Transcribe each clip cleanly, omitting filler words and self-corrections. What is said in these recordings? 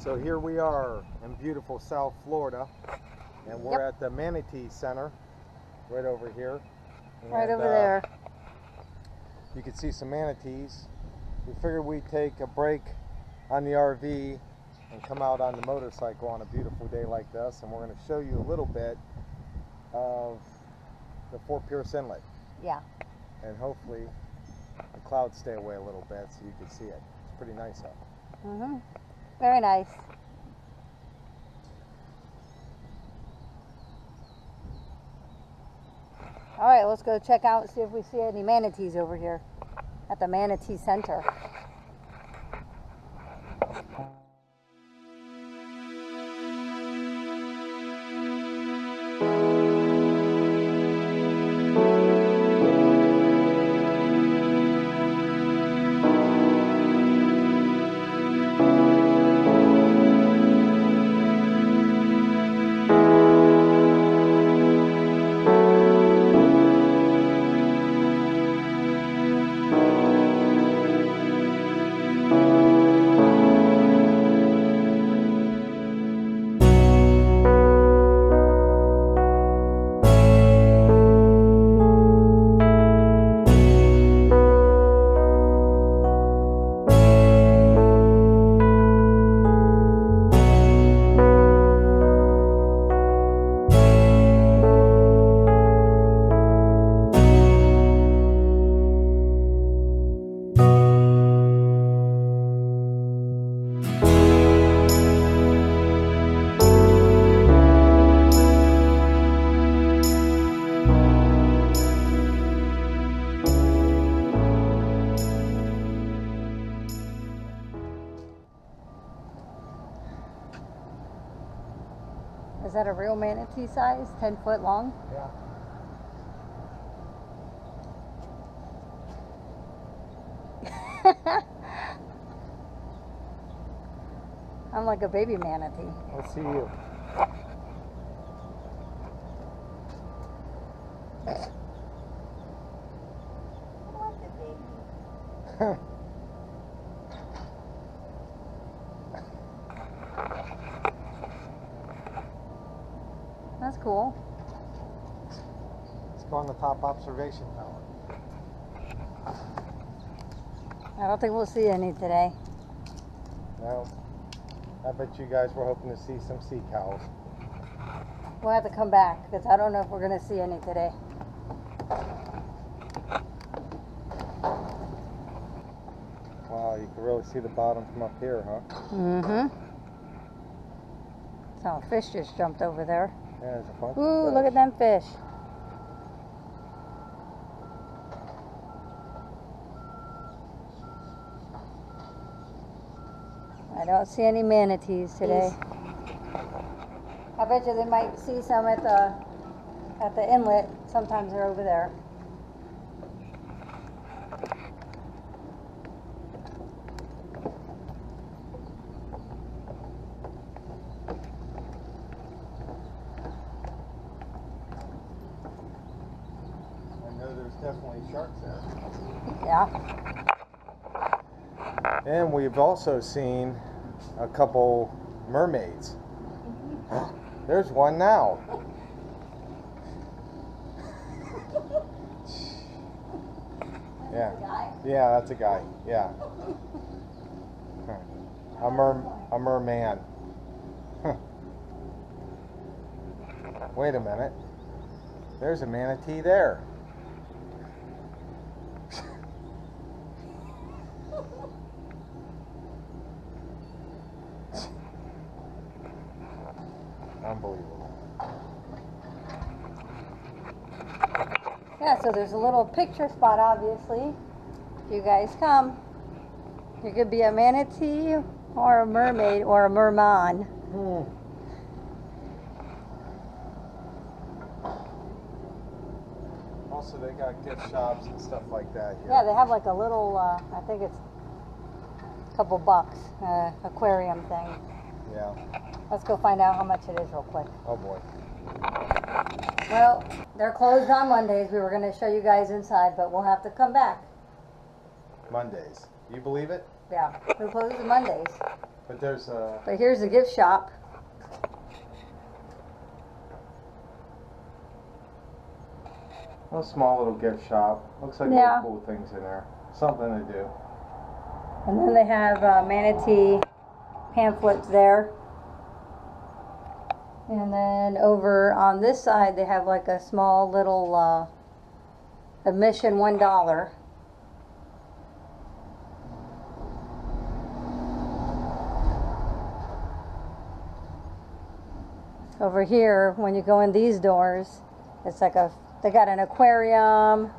So here we are in beautiful South Florida, and we're at the Manatee Center, right over here. And, right over there. You can see some manatees. We figured we'd take a break on the RV and come out on the motorcycle on a beautiful day like this, and we're going to show you a little bit of the Fort Pierce Inlet. Yeah. And hopefully the clouds stay away a little bit so you can see it. It's pretty nice out. Mm-hmm. Very nice. All right, let's go check out and see if we see any manatees over here at the Manatee Center. Is that a real manatee size? 10 foot long? Yeah. I'm like a baby manatee. Let's see you. That's cool. Let's go on the top observation tower. I don't think we'll see any today. No. I bet you guys were hoping to see some sea cows. We'll have to come back because I don't know if we're going to see any today. Wow, you can really see the bottom from up here, huh? Mm-hmm. So a fish just jumped over there. Yeah, there's a bunch Ooh, of fish. look at them fish. I don't see any manatees today. I bet you they might see some at the inlet. Sometimes they're over there. I know there's definitely sharks there. Yeah. And we've also seen a couple mermaids. There's one now. Yeah. Yeah, that's a guy. Yeah. A merman. Wait a minute. There's a manatee there. Unbelievable. Yeah, so there's a little picture spot, obviously. If you guys come, you could be a manatee or a mermaid or a merman. Also, they got gift shops and stuff like that here. Yeah, they have like a little, I think it's a couple bucks, aquarium thing. Yeah. Let's go find out how much it is real quick. Oh boy. Well, they're closed on Mondays. We were going to show you guys inside, but we'll have to come back. Mondays. You believe it? Yeah, we close on Mondays. But there's a... But here's the gift shop. A small little gift shop. Looks like Yeah. little cool things in there. Something to do. And then they have Manatee pamphlets there. And then over on this side they have like a small little admission $1. Over here, when you go in these doors, it's like they got an aquarium.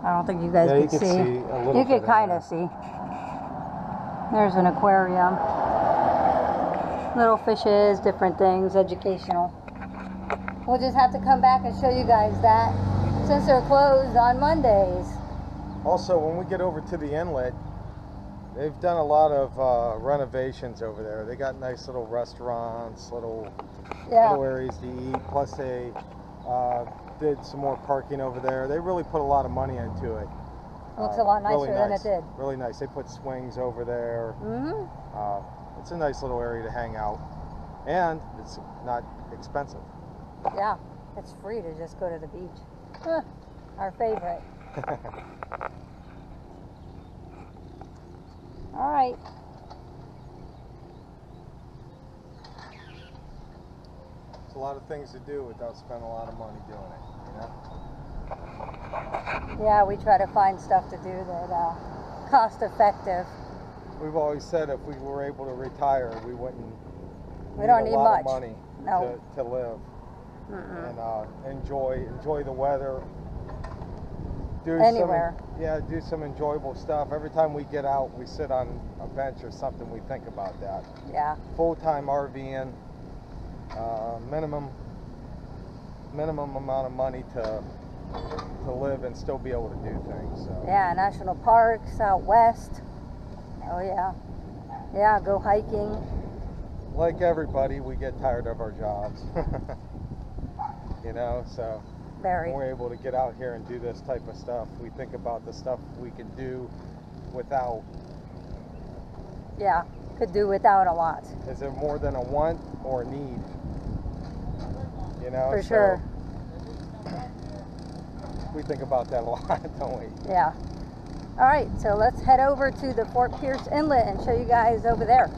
I don't think you guys Yeah, you can can see. see a little You bit can kind of see. There's an aquarium. Little fishes, different things, educational. We'll just have to come back and show you guys that since they're closed on Mondays. Also, when we get over to the inlet, they've done a lot of renovations over there. They got nice little restaurants, little areas to eat. Plus, they did some more parking over there. They really put a lot of money into it. Looks a lot nicer really than nice. it did. Really nice. They put swings over there. Mm-hmm. It's a nice little area to hang out, and it's not expensive. Yeah, it's free to just go to the beach. Huh, our favorite. All right. It's a lot of things to do without spending a lot of money doing it, you know? Yeah, we try to find stuff to do that cost effective. We've always said if we were able to retire, we wouldn't Don't need need a lot much. of money No. to live. And enjoy the weather. Do Anywhere. do some enjoyable stuff. Every time we get out, we sit on a bench or something, we think about that. Yeah. Full-time RVing, minimum amount of money to live and still be able to do things. So. Yeah, national parks out west. Oh yeah. Yeah, go hiking. Like everybody, we get tired of our jobs. You know, so Very. when we're able to get out here and do this type of stuff, we think about the stuff we can do without. Yeah, could do without a lot. Is it more than a want or a need? You know, For so sure. we think about that a lot, don't we? Yeah. All right, so let's head over to the Fort Pierce Inlet and show you guys over there.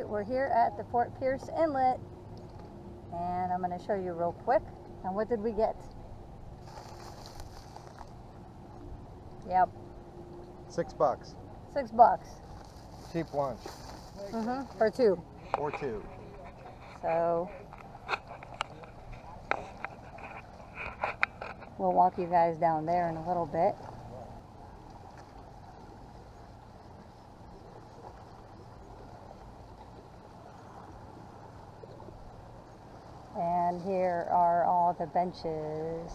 we're here at the Fort Pierce Inlet, and I'm going to show you real quick. And what did we get? Yep, $6. $6 Cheap lunch. for two. Or two. So we'll walk you guys down there in a little bit. And here are all the benches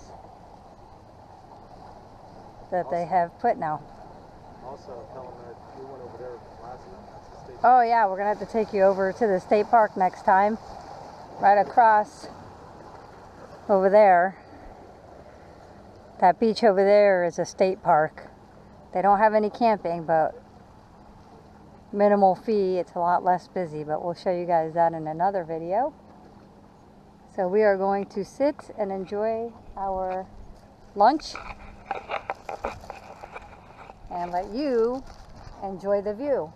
that they have put now. Also, tell them that we went over there last time. That's the station. Oh yeah, we're gonna have to take you over to the state park next time. Right across over there. That beach over there is a state park. They don't have any camping, but minimal fee. It's a lot less busy, but we'll show you guys that in another video. So we are going to sit and enjoy our lunch and let you enjoy the view.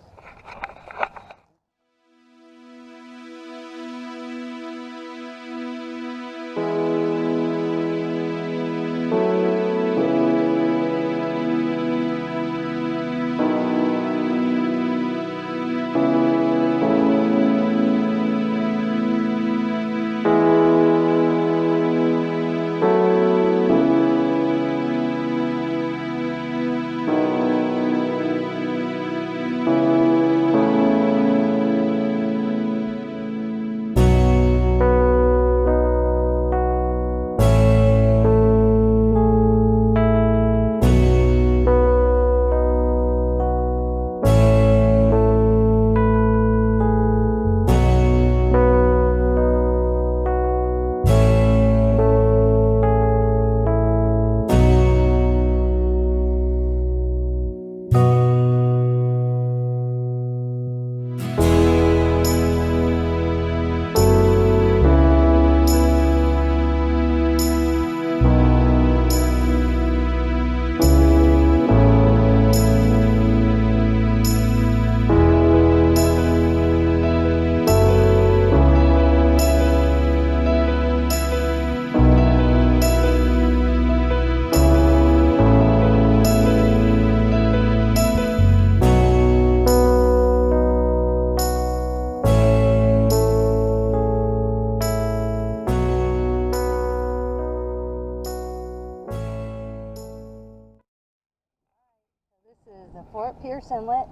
This is the Fort Pierce Inlet,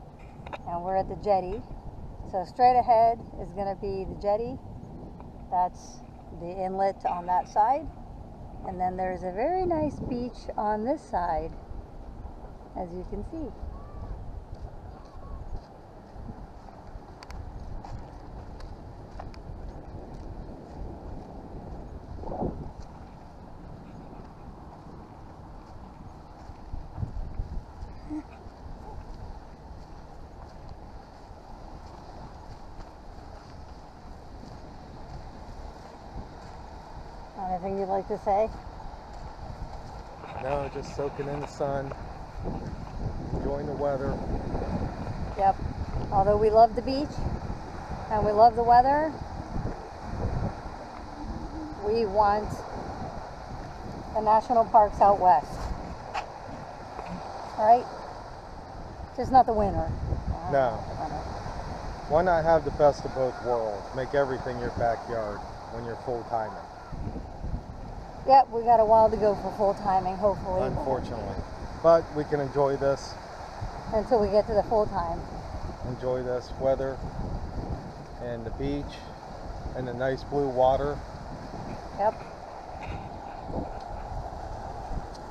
and we're at the jetty. So straight ahead is going to be the jetty. That's the inlet on that side. And then there's a very nice beach on this side, as you can see. Anything you'd like to say? No, just soaking in the sun, enjoying the weather. Yep. Although we love the beach and we love the weather, we want the national parks out west. Right? Just not the winter. No. Why not have the best of both worlds? Make everything your backyard when you're full timing. Yep, we got a while to go for full timing, hopefully. Unfortunately. But we can enjoy this. Until we get to the full time. Enjoy this weather and the beach and the nice blue water. Yep.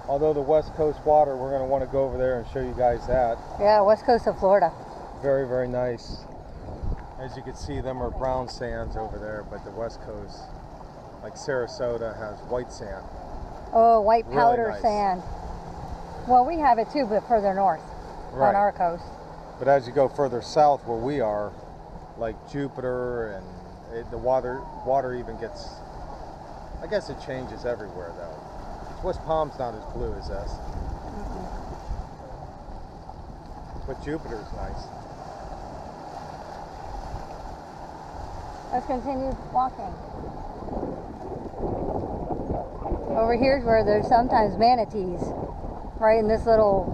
Although the West Coast water, we're going to want to go over there and show you guys that. Yeah, west coast of Florida. Very, very nice. As you can see, them are brown sands over there, but the West Coast, like Sarasota, has white sand. Oh, white powder Really nice. sand. Well, we have it too, but further north Right. on our coast. But as you go further south where we are, like Jupiter, and the water even gets, I guess it changes everywhere though. West Palm's not as blue as this. But Jupiter's nice. Let's continue walking. Over here's where there's sometimes manatees, right in this little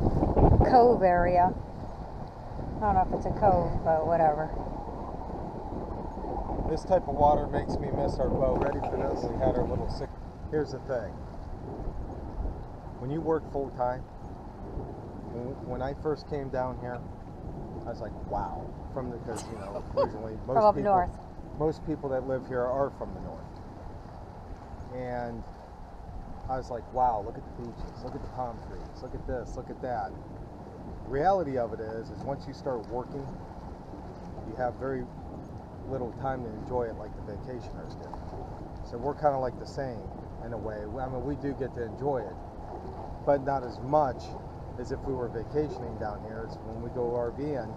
cove area. I don't know if it's a cove, but whatever. This type of water makes me miss our boat. Ready for this? We had our little sick. Here's the thing. When you work full time, when I first came down here, I was like, wow. Because you know, usually most people that live here are from the north. And I was like, wow, look at the beaches, look at the palm trees, look at this, look at that. The reality of it is once you start working, you have very little time to enjoy it like the vacationers do. So we're kind of like the same in a way. I mean, we do get to enjoy it, but not as much as if we were vacationing down here. It's when we go RVing,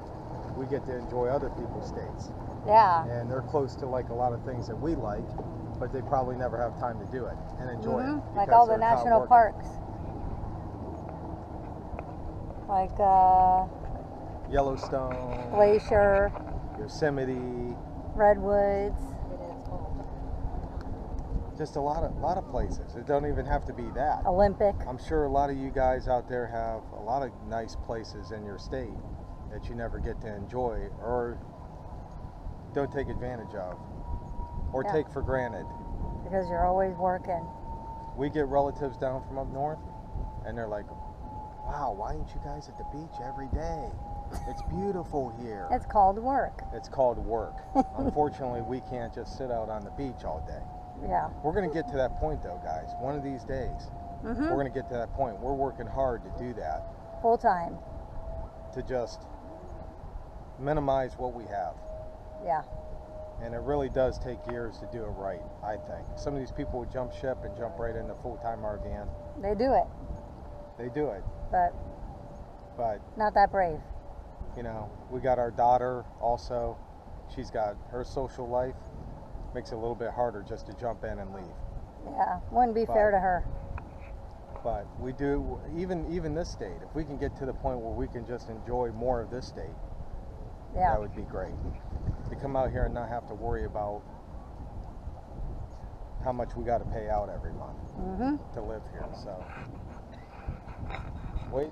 we get to enjoy other people's states. Yeah. And they're close to like a lot of things that we like, but they probably never have time to do it and enjoy it. Like all the national parks. Like Yellowstone, Glacier, Yosemite, Redwoods. just a lot of places. It don't even have to be that. Olympic. I'm sure a lot of you guys out there have a lot of nice places in your state that you never get to enjoy or don't take advantage of or take for granted. Because you're always working. We get relatives down from up north and they're like, wow, why aren't you guys at the beach every day? It's beautiful here. It's called work. It's called work. Unfortunately, we can't just sit out on the beach all day. Yeah. We're going to get to that point though, guys. One of these days, we're going to get to that point. We're working hard to do that. Full time. To just minimize what we have. Yeah. And it really does take years to do it right, I think. Some of these people would jump ship and jump right into full-time RVing. They do it. They do it. But not that brave. You know, we got our daughter also. She's got her social life. Makes it a little bit harder just to jump in and leave. Yeah, wouldn't be fair to her. But we do, even this state, if we can get to the point where we can just enjoy more of this state, that would be great. To come out here and not have to worry about how much we got to pay out every month to live here. So, ways.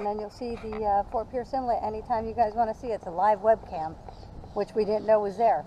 and then you'll see the Fort Pierce Inlet anytime you guys want to see it. It's a live webcam, which we didn't know was there.